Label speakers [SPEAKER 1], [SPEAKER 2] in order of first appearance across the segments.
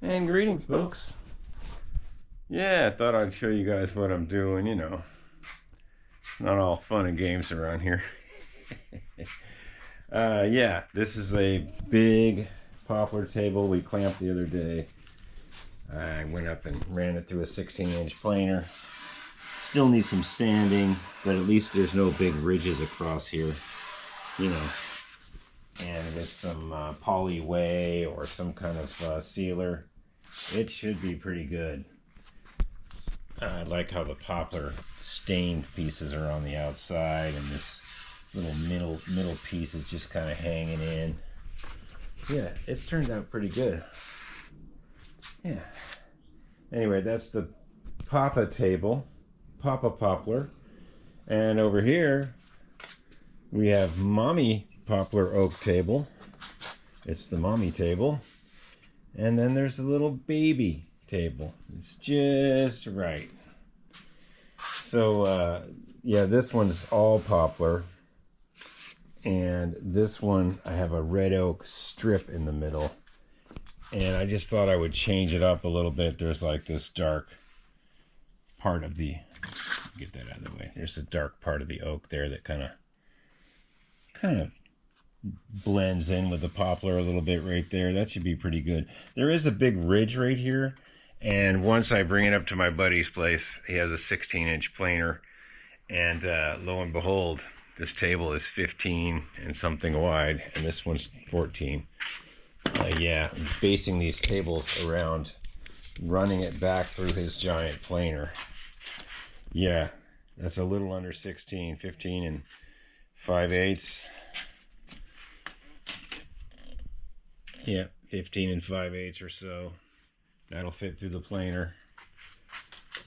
[SPEAKER 1] And greetings, folks. Yeah, I thought I'd show you guys what I'm doing. You know, it's not all fun and games around here. Yeah, this is a big poplar table we clamped the other day. I went up and ran it through a 16-inch planer. Still needs some sanding, but at least there's no big ridges across here, you know. And with some poly way or some kind of sealer, it should be pretty good. I like how the poplar stained pieces are on the outside, and this little middle piece is just kind of hanging in. Yeah, it's turned out pretty good. Yeah. Anyway, that's the Papa table, Papa poplar. And over here, we have Mommy poplar oak table. It's the Mommy table. And then there's the little baby table. It's just right. So, yeah, this one's all poplar. And this one, I have a red oak strip in the middle. And I just thought I would change it up a little bit. There's like this dark part of the, get that out of the way. There's a dark part of the oak there that kind of blends in with the poplar a little bit right there. That should be pretty good. There is a big ridge right here. And once I bring it up to my buddy's place, he has a 16-inch planer. And lo and behold, this table is 15 and something wide. And this one's 14. Yeah, I'm basing these tables around running it back through his giant planer. Yeah, that's a little under 16, 15 and 5/8. Yeah, 15 and 5/8 or so. That'll fit through the planer.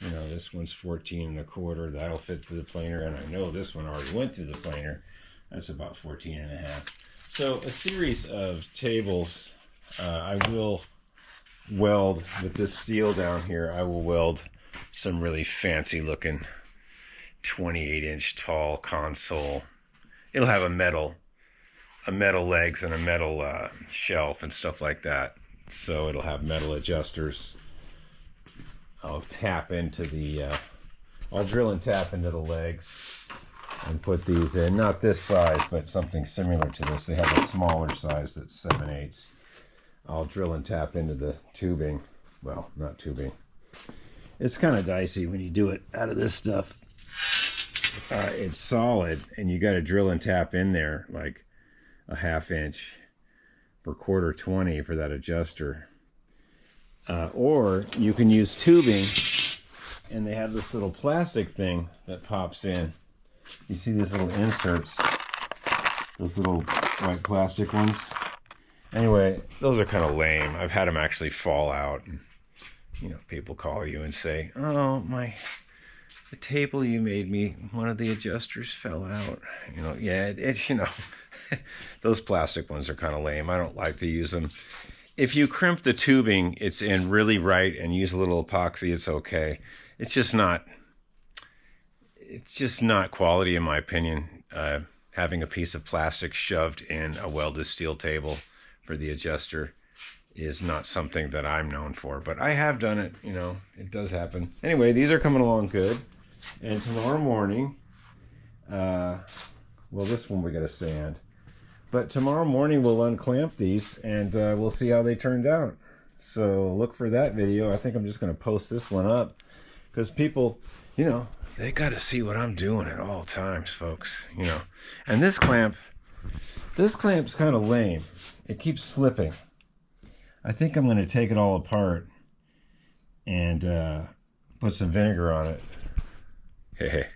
[SPEAKER 1] You know, this one's 14 and a quarter. That'll fit through the planer. And I know this one already went through the planer. That's about 14 and a half. So a series of tables, I will weld with this steel down here. I will weld some really fancy looking 28-inch tall console. It'll have a metal legs and a metal shelf and stuff like that. So it'll have metal adjusters. I'll tap into the, I'll drill and tap into the legs and put these in. Not this size, but something similar to this. They have a smaller size that's 7/8. I'll drill and tap into the tubing. Well, not tubing. It's kind of dicey when you do it out of this stuff. It's solid, and you got to drill and tap in there like a 1/2 inch per 1/4 for that adjuster. Or you can use tubing, and they have this little plastic thing that pops in. You see these little inserts, those little white plastic ones. Anyway, those are kind of lame. I've had them actually fall out. And, you know, people call you and say, "Oh, the table you made me, one of the adjusters fell out." You know, yeah, you know, those plastic ones are kind of lame. I don't like to use them. If you crimp the tubing, it's in really right, and use a little epoxy, it's okay. It's just not quality in my opinion. Having a piece of plastic shoved in a welded steel table for the adjuster is not something that I'm known for, but I have done it, you know, it does happen. Anyway, these are coming along good. And tomorrow morning, well, this one we got to sand. But tomorrow morning we'll unclamp these, and we'll see how they turned out. So look for that video. I think I'm just going to post this one up because people, you know, they got to see what I'm doing at all times, folks. You know, and this clamp's kind of lame. It keeps slipping. I think I'm going to take it all apart and put some vinegar on it. Hey.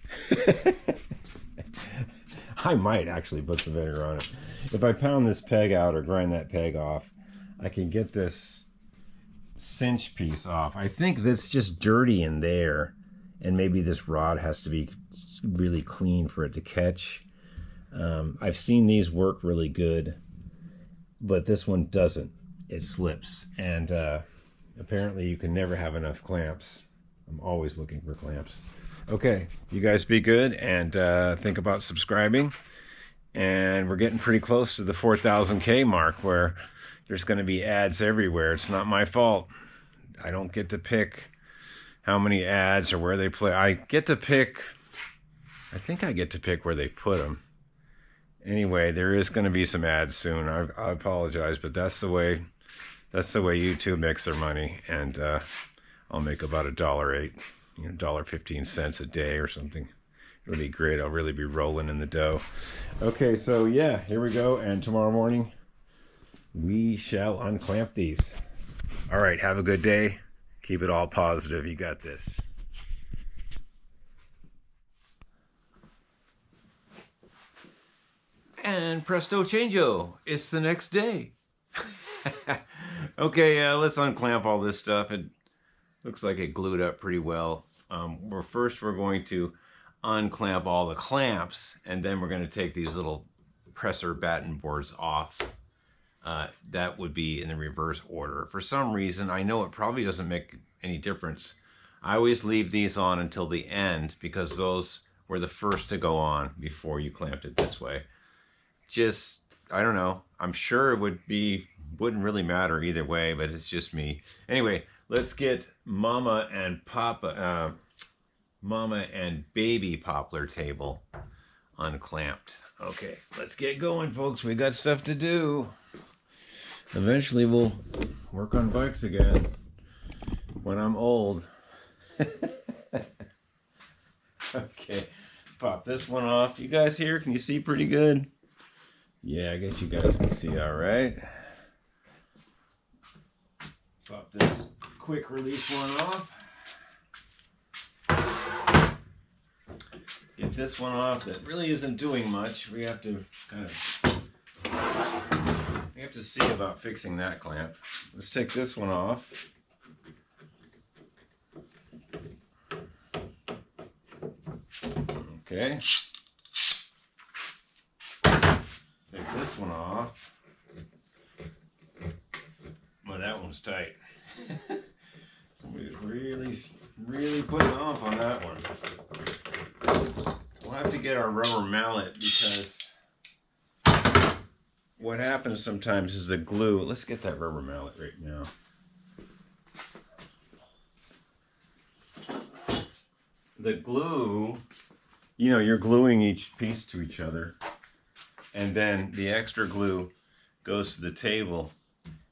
[SPEAKER 1] I might actually put some vinegar on it. If I pound this peg out or grind that peg off, I can get this cinch piece off. I think that's just dirty in there, and maybe this rod has to be really clean for it to catch. I've seen these work really good, but this one doesn't. It slips, and apparently you can never have enough clamps. I'm always looking for clamps. Okay, you guys be good, and think about subscribing. And we're getting pretty close to the 4,000K mark where there's going to be ads everywhere. It's not my fault. I don't get to pick how many ads or where they play. I get to pick, I think I get to pick where they put them. Anyway, there is going to be some ads soon. I apologize, but that's the way YouTube makes their money, and I'll make about $1.08, $1.15 a day or something. It'll be great. I'll really be rolling in the dough. Okay, so yeah, here we go. And tomorrow morning, we shall unclamp these. All right, have a good day. Keep it all positive. You got this. And presto changeo, it's the next day. Okay, let's unclamp all this stuff. It looks like it glued up pretty well. We're going to unclamp all the clamps, and then we're going to take these little presser batten boards off. That would be in the reverse order. For some reason, I know it probably doesn't make any difference. I always leave these on until the end because those were the first to go on before you clamped it this way. Just, I don't know. I'm sure it wouldn't really matter either way, but it's just me. Anyway, let's get Mama and Baby poplar table unclamped. Okay, let's get going, folks. We got stuff to do. Eventually we'll work on bikes again when I'm old. Okay, pop this one off. You guys here? Can you see pretty good? Yeah, I guess you guys can see all right. Pop this quick release one off. Get this one off that really isn't doing much. We have to see about fixing that clamp. Let's take this one off. Okay. Take this one off. Well, that one's tight. Somebody's really putting off on that one. We'll have to get our rubber mallet because what happens sometimes is the glue. Let's get that rubber mallet right now. The glue, you're gluing each piece to each other, and then the extra glue goes to the table.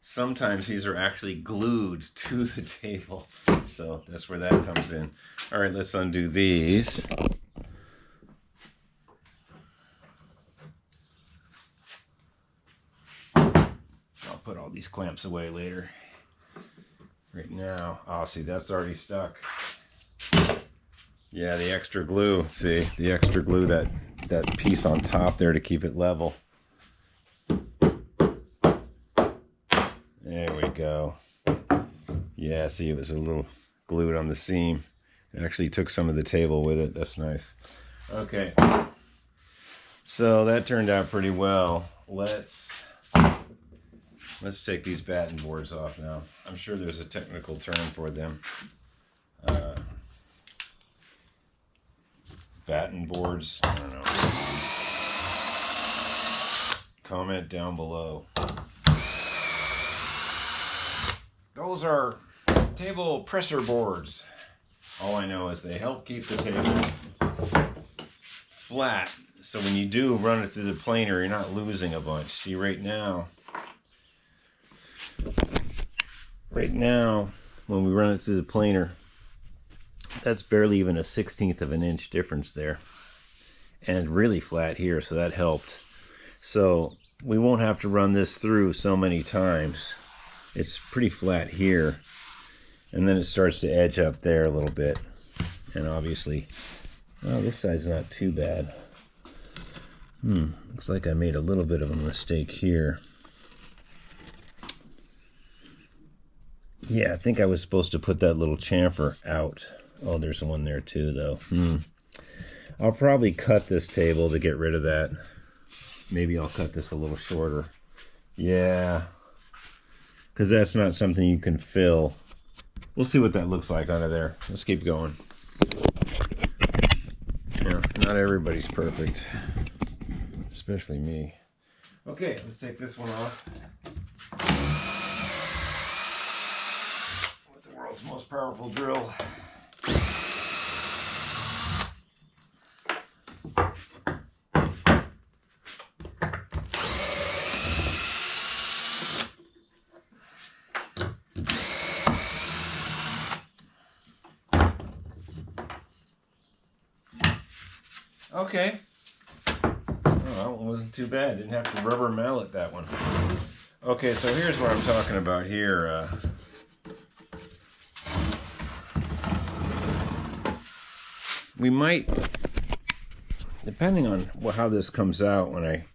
[SPEAKER 1] Sometimes these are actually glued to the table, so that's where that comes in. All right, let's undo these. I'll put all these clamps away later. Right now, oh, see, that's already stuck. Yeah, the extra glue, see, the extra glue, that piece on top there to keep it level. There we go. Yeah, see, it was a little glued on the seam. It actually took some of the table with it. That's nice. Okay. So that turned out pretty well. Let's take these batten boards off now. I'm sure there's a technical term for them. Batten boards, I don't know. Comment down below. Those are table presser boards. All I know is they help keep the table flat. So when you do run it through the planer, you're not losing a bunch. See, right now, when we run it through the planer, that's barely even a 1/16 of an inch difference there. And really flat here, so that helped. So we won't have to run this through so many times. It's pretty flat here. And then it starts to edge up there a little bit. And obviously, well, this side's not too bad. Looks like I made a little bit of a mistake here. Yeah, I think I was supposed to put that little chamfer out. Oh, there's one there too, though. I'll probably cut this table to get rid of that. Maybe I'll cut this a little shorter. Yeah, because that's not something you can fill. We'll see what that looks like under there. Let's keep going. Yeah, not everybody's perfect, especially me. Okay, let's take this one off. most powerful drill. Okay. Oh, that one wasn't too bad. Didn't have to rubber mallet that one. Okay, so here's what I'm talking about here. We might, depending on how this comes out when I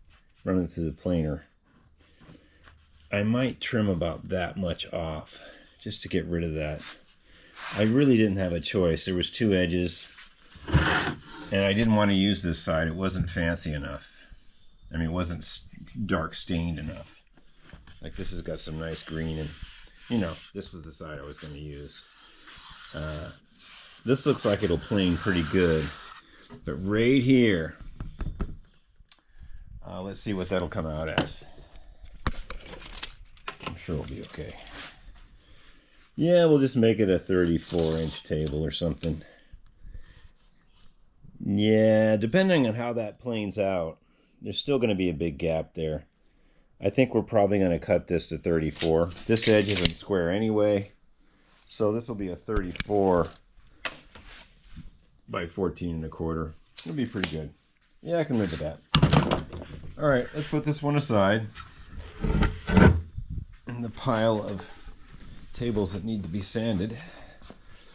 [SPEAKER 1] run it through the planer, I might trim about that much off just to get rid of that. I really didn't have a choice. There was two edges, and I didn't want to use this side. It wasn't fancy enough. I mean, it wasn't dark stained enough. Like this has got some nice green, and you know, this was the side I was going to use. This looks like it'll plane pretty good, but right here, let's see what that'll come out as. I'm sure it'll be okay. Yeah, we'll just make it a 34-inch table or something. Yeah, depending on how that planes out, there's still going to be a big gap there. I think we're probably going to cut this to 34. This edge isn't square anyway, so this will be a 34 by 14 1/4. It'll be pretty good. Yeah, I can live with that. All right, let's put this one aside in the pile of tables that need to be sanded.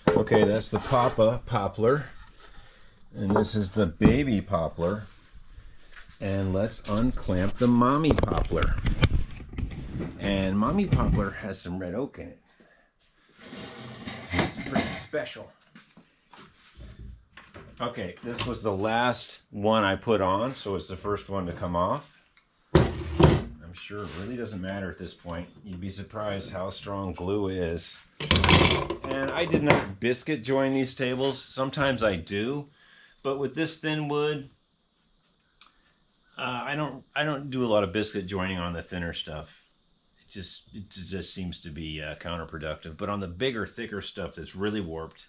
[SPEAKER 1] Okay, that's the Papa poplar, and this is the baby poplar. And let's unclamp the mommy poplar. And mommy poplar has some red oak in it. It's pretty special. Okay, this was the last one I put on, so it's the first one to come off. I'm sure it really doesn't matter at this point. You'd be surprised how strong glue is. And I did not biscuit join these tables. Sometimes I do, but with this thin wood, I don't do a lot of biscuit joining on the thinner stuff. It just seems to be counterproductive. But on the bigger, thicker stuff that's really warped,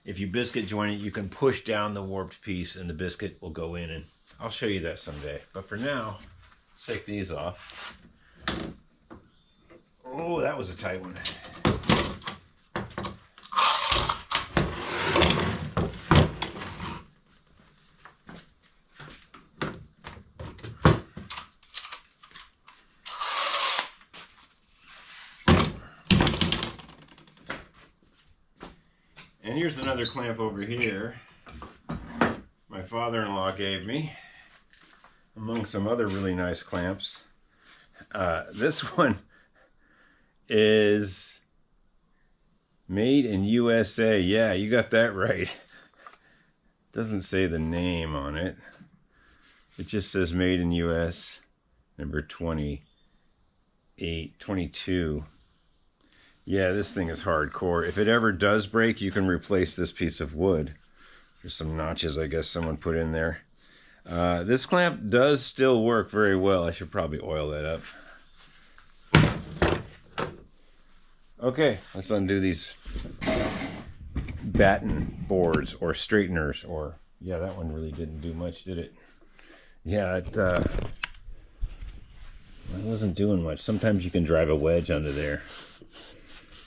[SPEAKER 1] if you biscuit join it, you can push down the warped piece and the biscuit will go in, and I'll show you that someday. But for now, let's take these off. Oh, that was a tight one. And here's another clamp over here my father-in-law gave me, among some other really nice clamps. This one is made in USA. Yeah, you got that right. Doesn't say the name on it. It just says made in US, number 22. Yeah, this thing is hardcore. If it ever does break, you can replace this piece of wood. There's some notches, I guess, someone put in there. This clamp does still work very well. I should probably oil that up. Okay, let's undo these batten boards or straighteners. Or yeah, that one really didn't do much, did it? Yeah, it wasn't doing much. Sometimes you can drive a wedge under there.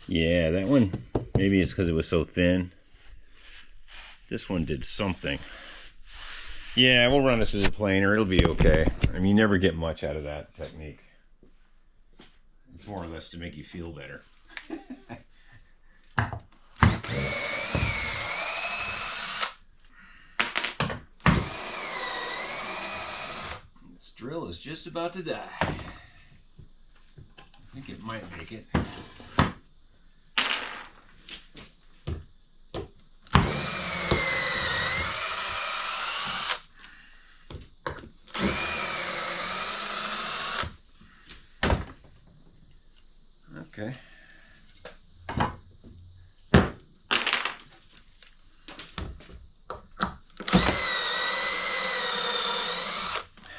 [SPEAKER 1] Yeah, that one, maybe it's because it was so thin. This one did something. Yeah, we'll run this through the planer. It'll be okay. I mean, you never get much out of that technique. It's more or less to make you feel better. This drill is just about to die. I think it might make it. Okay.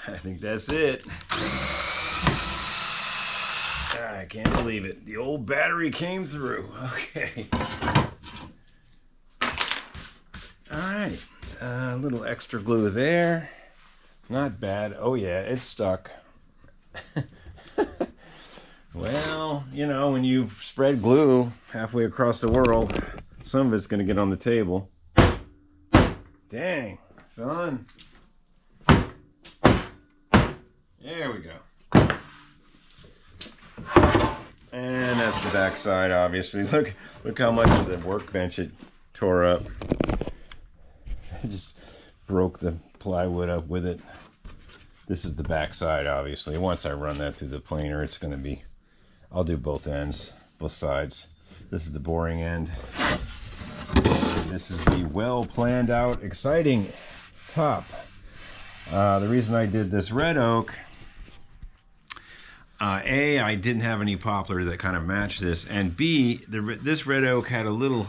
[SPEAKER 1] I think that's it. I can't believe it. The old battery came through. Okay. All right. A little extra glue there. Not bad. Oh yeah, it's stuck. Well, you know, when you spread glue halfway across the world, some of it's going to get on the table. Dang, son. There we go. And that's the back side, obviously. Look how much of the workbench it tore up. I just broke the plywood up with it. This is the back side, obviously. Once I run that through the planer, it's going to be... I'll do both ends, both sides. This is the boring end. This is the well planned out, exciting top. The reason I did this red oak, A, I didn't have any poplar that kind of matched this, and B, this red oak had a little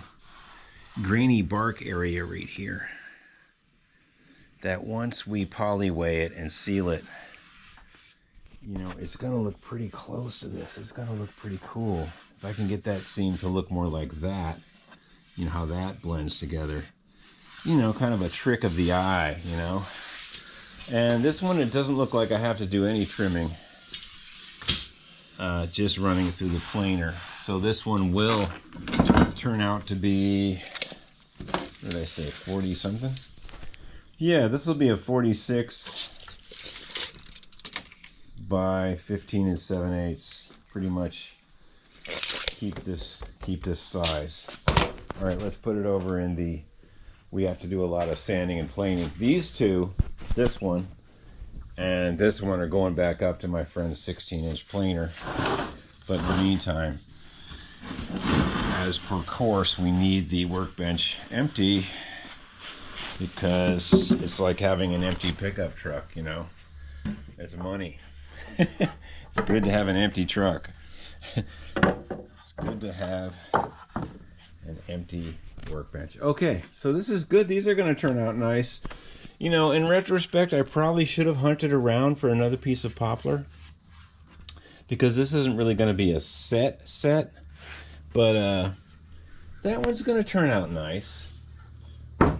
[SPEAKER 1] grainy bark area right here that once we polyway it and seal it, you know, it's going to look pretty close to this. It's going to look pretty cool. If I can get that seam to look more like that, you know, how that blends together. You know, kind of a trick of the eye, you know. And this one, it doesn't look like I have to do any trimming. Just running it through the planer. So this one will turn out to be, what did I say, 40 something? Yeah, this will be a 46 by 15 and 7/8. Pretty much keep this size. All right, let's put it over in the, we have to do a lot of sanding and planing. These two, this one and this one, are going back up to my friend's 16-inch planer. But in the meantime, as per course, we need the workbench empty because it's like having an empty pickup truck, you know. It's money. It's good to have an empty truck. It's good to have an empty workbench. Okay, so this is good. These are going to turn out nice. You know, in retrospect, I probably should have hunted around for another piece of poplar, because this isn't really going to be a set, but that one's going to turn out nice.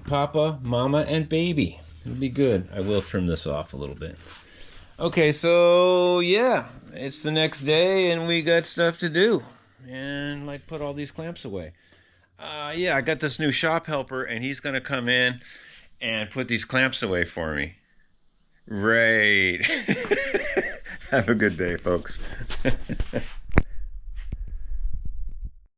[SPEAKER 1] Papa, Mama, and Baby. It'll be good. I will trim this off a little bit. Okay, so yeah, it's the next day and we got stuff to do. And like put all these clamps away. Yeah, I got this new shop helper and he's going to come in and put these clamps away for me. Right. Have a good day, folks.